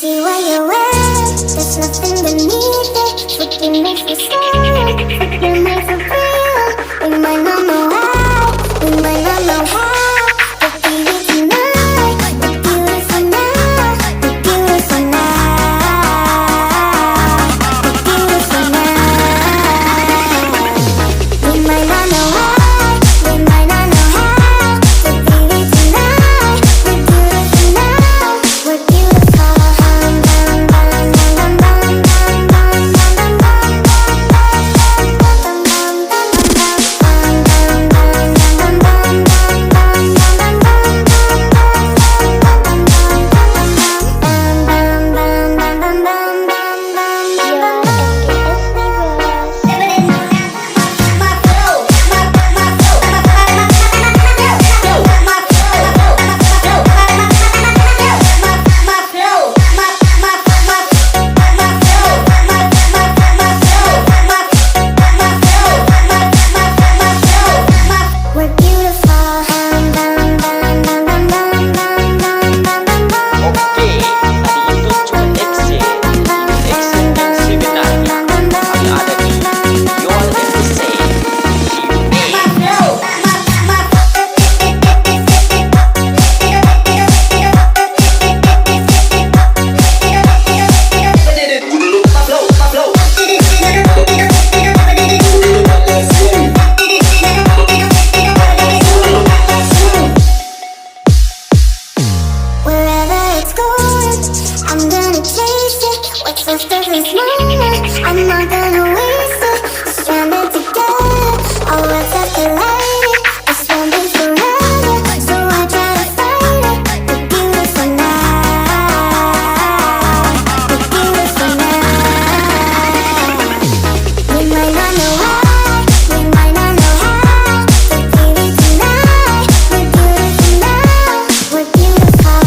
see what you're wearing, there's nothing beneath it. Freaking makes me scared, freaking makes me real. We might not know how, we might not know how. But baby tonight, we're beautiful now, we're beautiful now, we're beautiful now. We might not know how, we might not know how. But baby tonight, we're beautiful now, we're beautiful. I'm not gonna waste it, stranded together. Our words have collided, this won't be forever. So I try to fight it, we're beautiful now, we're beautiful now. We might not know why, we might not know how. But baby tonight, we're beautiful now, we're beautiful.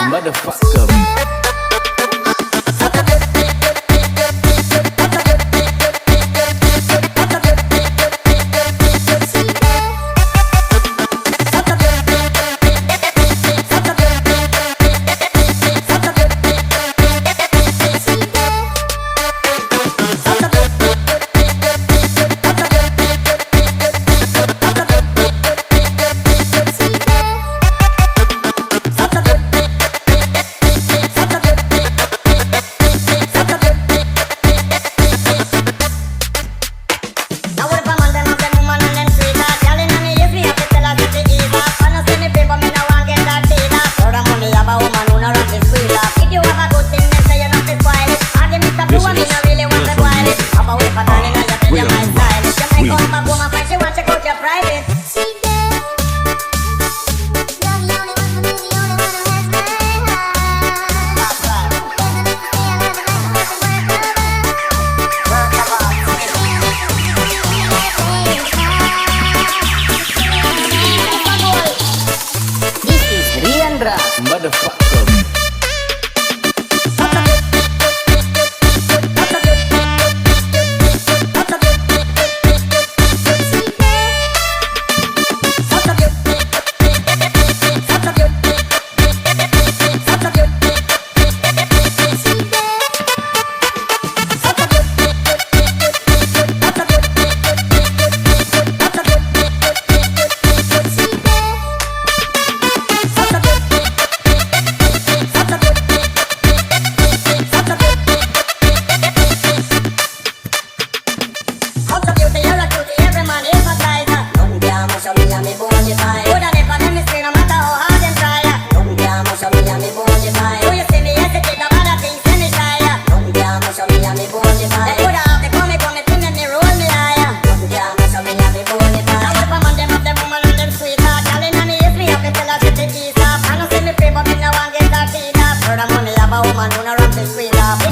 Motherfucker.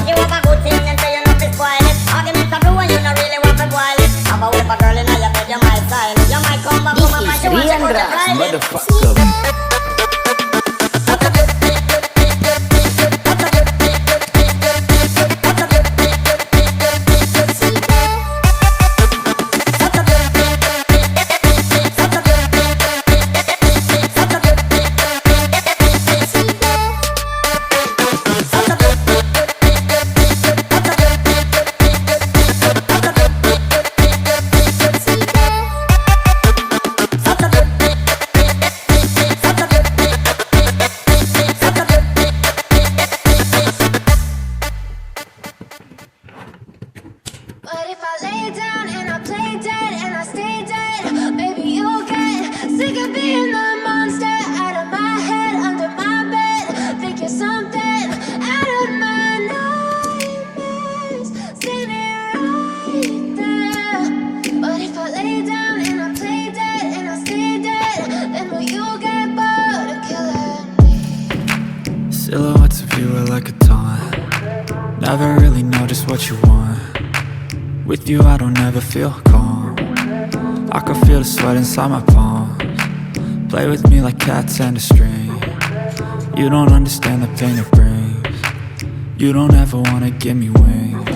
Cause you have a good thing and say you not to spoil it. Arguments are true and you not really want to boil it. Have a whip a girl in your bed, you might sign it. You might come back home and she want to go to fly it. Motherfucker. But if I lay down and I play dead and I stay dead, maybe you'll get sick of being the monster out of my head, under my bed. Think you're something out of my nightmares, standing right there. But if I lay down and I play dead and I stay dead, then will you get bored of killing me? Silhouettes of you are like a taunt. Never really know just what you want. With you I don't ever feel calm. I can feel the sweat inside my palms. Play with me like cats and a string. You don't understand the pain it brings. You don't ever wanna give me wings.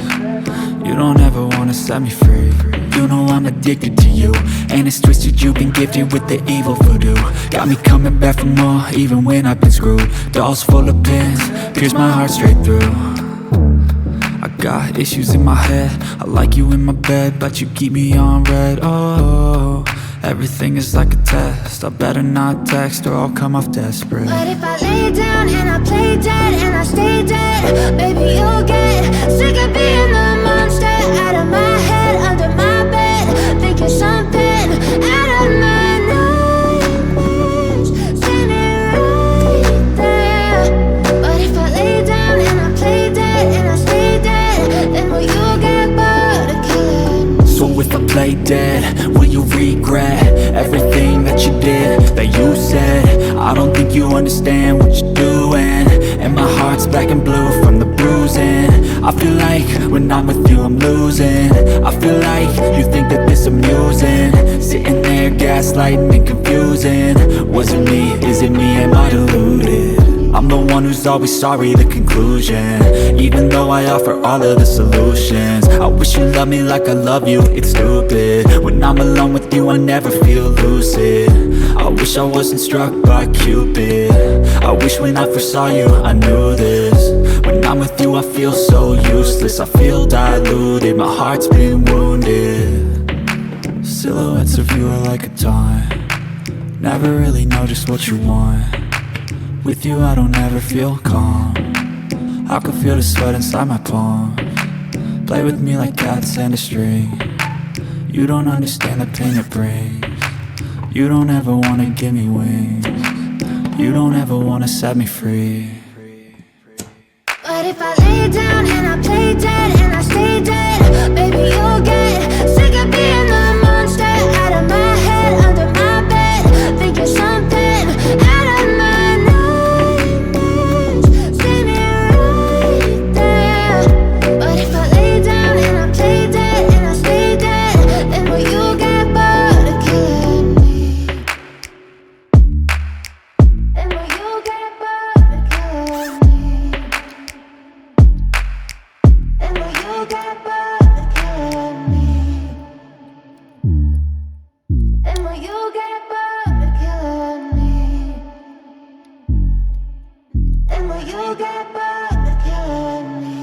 You don't ever wanna set me free. You know I'm addicted to you, and it's twisted, you've been gifted with the evil voodoo. Got me coming back for more, even when I've been screwed. Dolls full of pins, pierce my heart straight through. I got issues in my head, I like you in my bed, but you keep me on red. Oh, everything is like a test. I better not text or I'll come off desperate. But if I lay down and I play dead and I stay dead, maybe you'll get sick of being the monster out of my head, under my bed. Think you're something out of my nightmares, standing right there. But if I lay down and I play dead and I stay dead, then will you get bored of killing me? So if I play dead, will you regret everything that you did, that you said? I don't think you understand what you're doing, and my heart's black and blue from the bruising. I feel like when I'm with you I'm losing. I feel like you think that this amusing, sitting there gaslighting and confusing. Was it me? Is it me? Am I deluded? I'm the one who's always sorry, the conclusion, even though I offer all of the solutions. I wish you loved me like I love you, it's stupid. When I'm alone with you I never feel lucid. I wish I wasn't struck by Cupid. I wish when I first saw you I knew this. When I'm with you I feel so useless, I feel diluted, my heart's been wounded. Silhouettes of you are like a taunt. Never really know just what you want. With you I don't ever feel calm. I can feel the sweat inside my palms. Play with me like cats and a string. You don't understand the pain it brings. You don't ever wanna give me wings. You don't ever wanna set me free. But if I lay down and I play dead and I stay dead, maybe you'll get sick of being the monster out of my head, under my bed. Think you're something out of my nightmares, standing right there. But if I lay down and I play dead and I stay dead, then will you get bored of killing me? Then will you get bored of killing me? And will you get bored of killing me? And will you get bored of killing me? And will you get bored of killing me?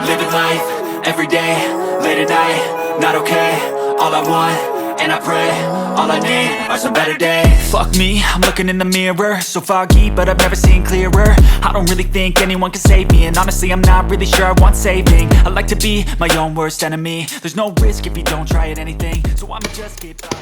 Living life, every day, late at night, not okay. All I want, and I pray, all I need are some better days. Fuck me, I'm looking in the mirror, so foggy, but I've never seen clearer. I don't really think anyone can save me, and honestly I'm not really sure I want saving. I like to be my own worst enemy. There's no risk if you don't try at anything, so I'ma just get by.